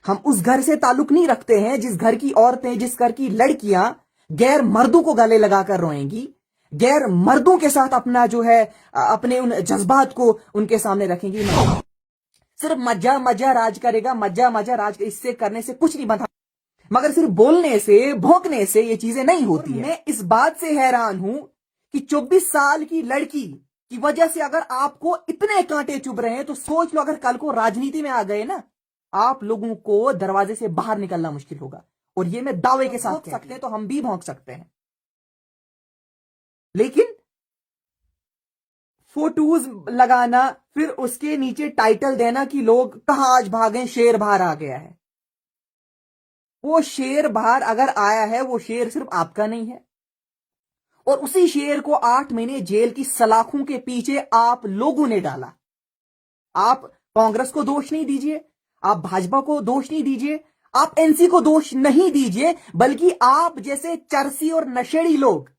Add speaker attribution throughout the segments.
Speaker 1: हम उस घर से ताल्लुक नहीं रखते हैं जिस घर की औरतें, जिस घर की लड़कियां गैर मर्दों को गले लगाकर रोएंगी, गैर मर्दों के साथ अपना जो है अपने उन जज्बात को उनके सामने रखेंगी। सिर्फ मजा मजा राज करेगा, मजा मजा राज, इससे करने से कुछ नहीं बनता, मगर सिर्फ बोलने से, भौंकने से ये चीजें नहीं होती है। मैं इस बात से हैरान हूं कि 24 साल की लड़की की वजह से अगर आपको इतने कांटे चुभ रहे हैं तो सोच लो, अगर कल को राजनीति में आ गए ना, आप लोगों को दरवाजे से बाहर निकलना मुश्किल होगा। और ये मैं दावे के साथ कह सकते हैं, तो हम भी भौंक सकते हैं। लेकिन फोटोज लगाना, फिर उसके नीचे टाइटल देना कि लोग कहां आज भागे, शेर बाहर आ गया है। वो शेर बाहर अगर आया है, वो शेर सिर्फ आपका नहीं है, और उसी शेर को 8 महीने जेल की सलाखों के पीछे आप लोगों ने डाला। आप कांग्रेस को दोष नहीं दीजिए, आप भाजपा को दोष नहीं दीजिए, आप एनसी को दोष नहीं दीजिए, बल्कि आप जैसे चरसी और नशेड़ी लोग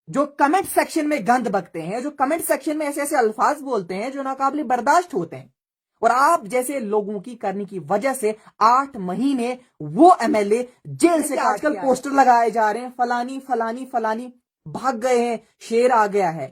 Speaker 1: जो कमेंट सेक्शन में गंद बकते हैं, जो कमेंट सेक्शन में ऐसे ऐसे अल्फाज बोलते हैं जो नाकाबिले बर्दाश्त होते हैं, और आप जैसे लोगों की करने की वजह से 8 महीने वो एमएलए जेल से। आजकल पोस्टर लगाए जा रहे हैं, फलानी फलानी फलानी भाग गए हैं, शेर आ गया है।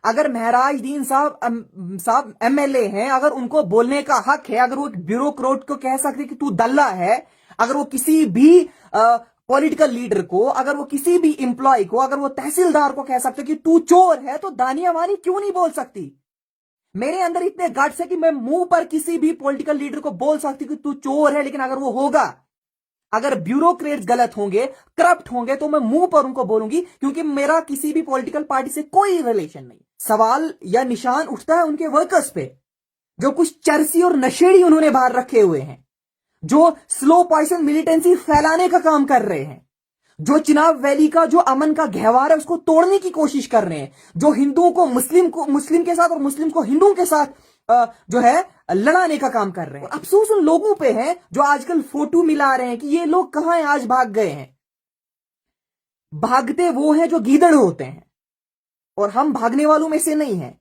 Speaker 1: अगर महराजदीन साहब एमएलए हैं, अगर उनको बोलने का हक है, अगर वो ब्यूरोक्रेट को कह सकते कि तू दल्ला है, अगर वो किसी भी पॉलिटिकल लीडर को, अगर वो किसी भी एम्प्लॉय को, अगर वो तहसीलदार को कह सकते कि तू चोर है, तो दानिया वानी क्यों नहीं बोल सकती? मेरे अंदर इतने गट्स है कि मैं मुंह पर किसी भी पॉलिटिकल लीडर को बोल सकती कि तू चोर है। लेकिन अगर वो होगा, अगर ब्यूरोक्रेट्स गलत होंगे, करप्ट होंगे, तो मैं मुंह पर उनको बोलूंगी, क्योंकि मेरा किसी भी पॉलिटिकल पार्टी से कोई रिलेशन नहीं। सवाल या निशान उठता है उनके वर्कर्स पे, जो कुछ चरसी और नशेड़ी उन्होंने बाहर रखे हुए हैं, जो स्लो पॉइजन मिलिटेंसी फैलाने का काम कर रहे हैं, जो चिनाब वैली का जो अमन का गहवार है उसको तोड़ने की कोशिश कर रहे हैं, जो हिंदुओं को मुस्लिम के साथ और मुस्लिम को हिंदुओं के साथ जो है लड़ाने का काम कर रहे हैं। अफसोस उन लोगों पे है जो आजकल फोटो मिला रहे हैं कि ये लोग कहां हैं, आज भाग गए हैं। भागते वो हैं जो गीदड़ होते हैं, और हम भागने वालों में से नहीं हैं।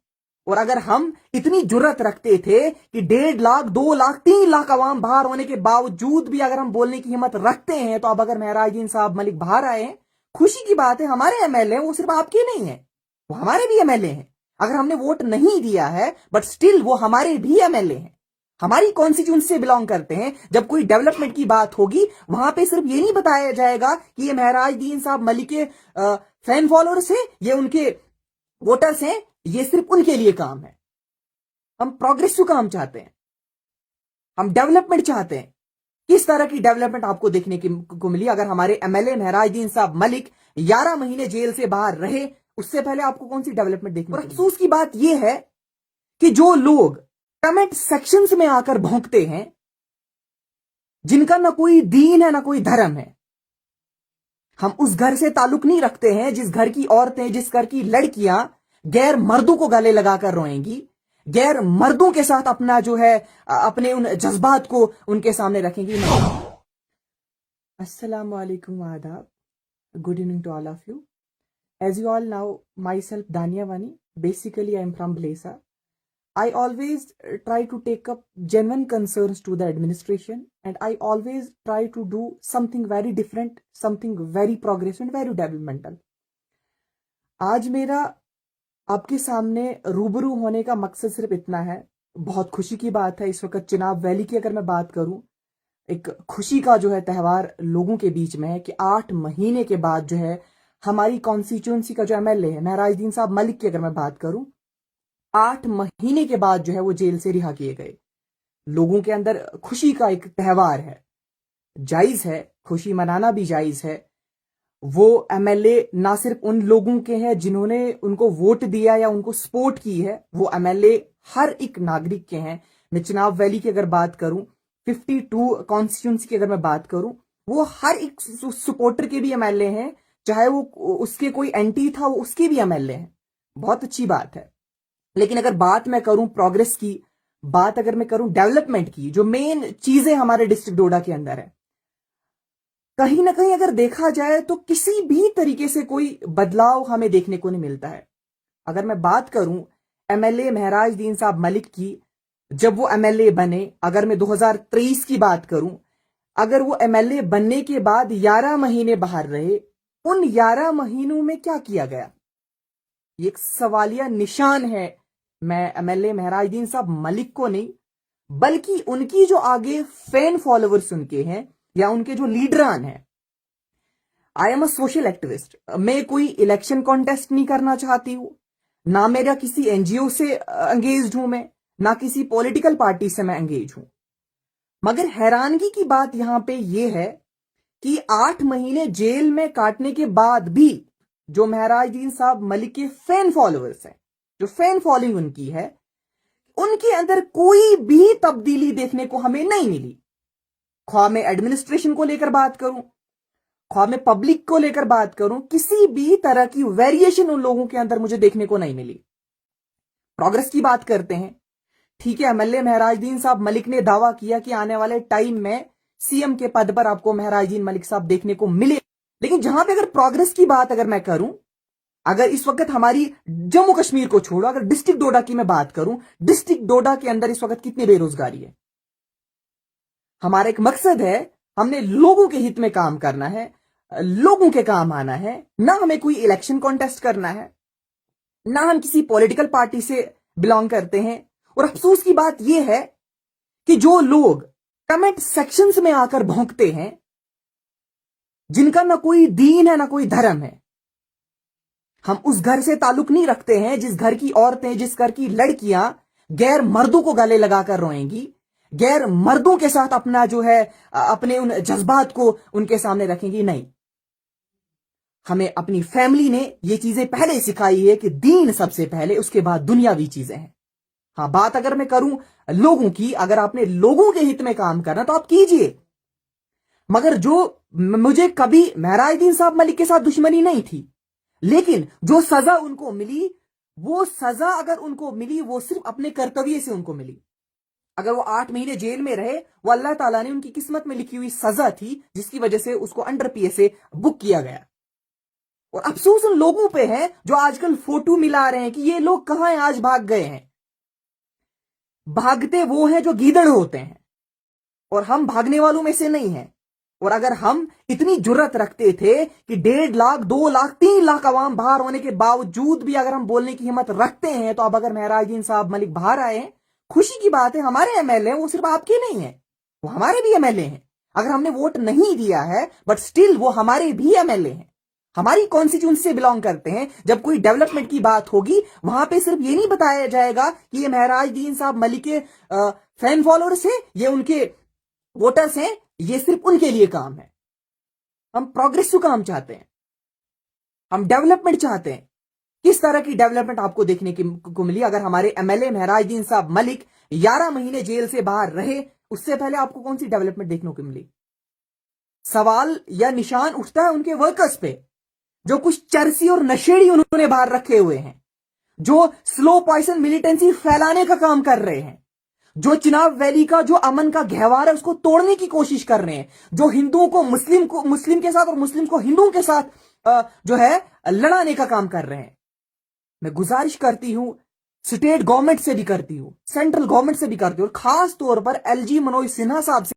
Speaker 1: और अगर हम इतनी जुर्रत रखते थे कि 1.5 लाख, 2 लाख, 3 लाख अवाम बाहर होने के बावजूद भी अगर हम बोलने की हिम्मत रखते हैं, तो अब अगर महराजदीन साहब मलिक बाहर आए हैं, खुशी की बात है। हमारे एमएलए वो सिर्फ आपके नहीं है, वो हमारे भी एमएलए हैं। अगर हमने वोट नहीं दिया है, बट स्टिल वो हमारे भी एमएलए हैं, हमारी कॉन्स्टिट्यूंसी से बिलोंग करते हैं। जब कोई डेवलपमेंट की बात होगी, वहां पे सिर्फ ये नहीं बताया जाएगा कि ये महराजदीन साहब मलिक के फैन फॉलोअर्स हैं, ये उनके वोटर्स हैं, ये सिर्फ उनके लिए काम है। हम प्रोग्रेसिव काम चाहते हैं, हम डेवलपमेंट चाहते हैं। किस तरह की डेवलपमेंट आपको देखने को मिली अगर हमारे एमएलए महराजदीन साहब मलिक 11 महीने जेल से बाहर रहे? उससे पहले आपको कौन सी डेवलपमेंट देखने को मिली? अफसोस की बात यह है कि जो लोग कमेंट सेक्शंस में आकर भौंकते हैं, जिनका ना कोई दीन है ना कोई धर्म है, हम उस घर से ताल्लुक नहीं रखते हैं जिस घर की औरतें, जिस घर की लड़कियां गैर मर्दों को गले लगाकर रोएंगी, गैर मर्दों के साथ अपना जो है अपने उन जज्बात को उनके सामने रखेंगी। अस्सलाम वालेकुम, आदाब, good evening to all of you. As you all know, myself Dania Wani, basically I am from Blesa. I always try to take up genuine concerns to the administration, and I always try to do something very different, something very progressive and very developmental. आज मेरा आपके सामने रूबरू होने का मकसद सिर्फ इतना है। बहुत खुशी की बात है, इस वक्त चिनाब वैली की अगर मैं बात करूं, एक खुशी का जो है त्यौहार लोगों के बीच में है कि 8 महीने के बाद जो है हमारी कॉन्स्टिट्यूंसी का जो एमएलए है महराजदीन साहब मलिक की अगर मैं बात करूं, 8 महीने के बाद जो है वो जेल से रिहा किए गए। लोगों के अंदर खुशी का एक त्यौहार है, जायज है, खुशी मनाना भी जायज है। वो एमएलए ना सिर्फ उन लोगों के हैं जिन्होंने उनको वोट दिया या उनको सपोर्ट की है, वो एमएलए हर एक नागरिक के हैं। मैं चिनाब वैली की अगर बात करूं, 52 कॉन्स्टिट्यूंसी की अगर मैं बात करूं, वो हर एक सपोर्टर के भी एमएलए हैं, चाहे वो उसके कोई एंटी था, वो उसके भी एमएलए हैं। बहुत अच्छी बात है। लेकिन अगर बात मैं करूं प्रोग्रेस की, बात अगर मैं करूं डेवलपमेंट की, जो मेन चीजें हमारे डिस्ट्रिक्ट डोडा के अंदर है, कहीं ना कहीं अगर देखा जाए तो किसी भी तरीके से कोई बदलाव हमें देखने को नहीं मिलता है। अगर मैं बात करूं एमएलए महराजदीन साहब मलिक की, जब वो एमएलए बने, अगर मैं 2023 की बात करूं, अगर वो एमएलए बनने के बाद 11 महीने बाहर रहे, उन 11 महीनों में क्या किया गया, ये एक सवालिया निशान है। मैं एमएलए महराजुद्दीन साहब मलिक को नहीं, बल्कि उनकी जो आगे फैन फॉलोअर्स उनके हैं या उनके जो लीडरान हैं। I am a social activist, मैं कोई इलेक्शन कॉन्टेस्ट नहीं करना चाहती हूं, ना मेरा किसी एनजीओ से एंगेज हूं मैं, ना किसी पॉलिटिकल पार्टी से मैं एंगेज हूं। मगर हैरानगी की बात यहां पे यह है कि 8 महीने जेल में काटने के बाद भी जो महराजुद्दीन साहब मलिक के फैन फॉलोअर्स हैं, जो फैन फॉलोइंग उनकी है, उनके अंदर कोई भी तब्दीली देखने को हमें नहीं मिली। ख्वाह मैं एडमिनिस्ट्रेशन को लेकर बात करूं, ख्वाह मैं पब्लिक को लेकर बात करूं, किसी भी तरह की वेरिएशन उन लोगों के अंदर मुझे देखने को नहीं मिली। प्रोग्रेस की बात करते हैं, ठीक है, एमएलए महराजुद्दीन साहब मलिक ने दावा किया कि आने वाले टाइम में सीएम के पद पर आपको महराजुद्दीन मलिक साहब देखने को मिले। लेकिन जहां पे अगर प्रोग्रेस की बात अगर मैं करूं, अगर इस वक्त हमारी जम्मू कश्मीर को छोड़ो, अगर डिस्ट्रिक्ट डोडा की मैं बात करूं, डिस्ट्रिक्ट डोडा के अंदर इस वक्त कितनी बेरोजगारी है। हमारा एक मकसद है, हमने लोगों के हित में काम करना है, लोगों के काम आना है, ना हमें कोई इलेक्शन कॉन्टेस्ट करना है, ना हम किसी पॉलिटिकल पार्टी से बिलोंग करते हैं। और अफसोस की बात यह है कि जो लोग कमेंट सेक्शंस में आकर भौंकते हैं, जिनका ना कोई दीन है ना कोई धर्म है, हम उस घर से ताल्लुक नहीं रखते हैं जिस घर की औरतें, जिस घर की लड़कियां गैर मर्दों को गले लगाकर रोएंगी, गैर मर्दों के साथ अपना जो है अपने उन जज्बात को उनके सामने रखेंगी। नहीं, हमें अपनी फैमिली ने ये चीजें पहले सिखाई है कि दीन सबसे पहले, उसके बाद दुनियावी चीजें हैं। हाँ, बात अगर मैं करूं लोगों की, अगर आपने लोगों के हित में काम करना तो आप कीजिए, मगर जो मुझे कभी महराजुद्दीन साहब मलिक के साथ दुश्मनी नहीं थी, लेकिन जो सजा उनको मिली, वो सजा अगर उनको मिली वो सिर्फ अपने कर्तव्य से उनको मिली। अगर वो 8 महीने जेल में रहे, वो अल्लाह ताला ने उनकी किस्मत में लिखी हुई सजा थी, जिसकी वजह से उसको अंडर पीएसए बुक किया गया। और अफसोस उन लोगों पे है जो आजकल फोटो मिला रहे हैं कि ये लोग कहां हैं, आज भाग गए हैं। भागते वो हैं जो गीदड़ होते हैं, और हम भागने वालों में से नहीं हैं। और अगर हम इतनी जुर्रत रखते थे कि 1.5 लाख, 2 लाख, 3 लाख अवाम बाहर होने के बावजूद भी अगर हम बोलने की हिम्मत रखते हैं, तो अब अगर महराजुद्दीन साहब मलिक बाहर आए हैं, खुशी की बात है, हमारे एमएलए हैं, वो सिर्फ आपके नहीं है, वो हमारे भी एमएलए हैं। अगर हमने वोट नहीं दिया है, बट स्टिल वो हमारे भी एमएलए हैं, हमारी कॉन्स्टिट्यूंसी से बिलोंग करते हैं। जब कोई डेवलपमेंट की बात होगी, वहां पे सिर्फ ये नहीं बताया जाएगा कि ये महराजुद्दीन साहब मलिक के फैन फॉलोअर्स हैं, ये उनके वोटर्स हैं, ये सिर्फ उनके लिए काम है। हम प्रोग्रेसिव काम चाहते हैं, हम डेवलपमेंट चाहते हैं। किस तरह की डेवलपमेंट आपको देखने को मिली अगर हमारे एमएलए महराजुद्दीन साहब मलिक 11 महीने जेल से बाहर रहे? उससे पहले आपको कौन सी डेवलपमेंट देखने को मिली? सवाल या निशान उठता है उनके वर्कर्स पे, जो कुछ चरसी और नशेड़ी उन्होंने बाहर रखे हुए हैं, जो स्लो पॉइजन मिलिटेंसी फैलाने का काम कर रहे हैं, जो चिनाब वैली का जो अमन का गहवार है उसको तोड़ने की कोशिश कर रहे हैं, जो हिंदुओं को मुस्लिम के साथ और मुस्लिम को हिंदुओं के साथ जो है लड़ाने का काम कर रहे हैं। मैं गुजारिश करती हूं, स्टेट गवर्नमेंट से भी करती हूं, सेंट्रल गवर्नमेंट से भी करती हूं, और खास तौर पर एलजी मनोज सिन्हा साहब से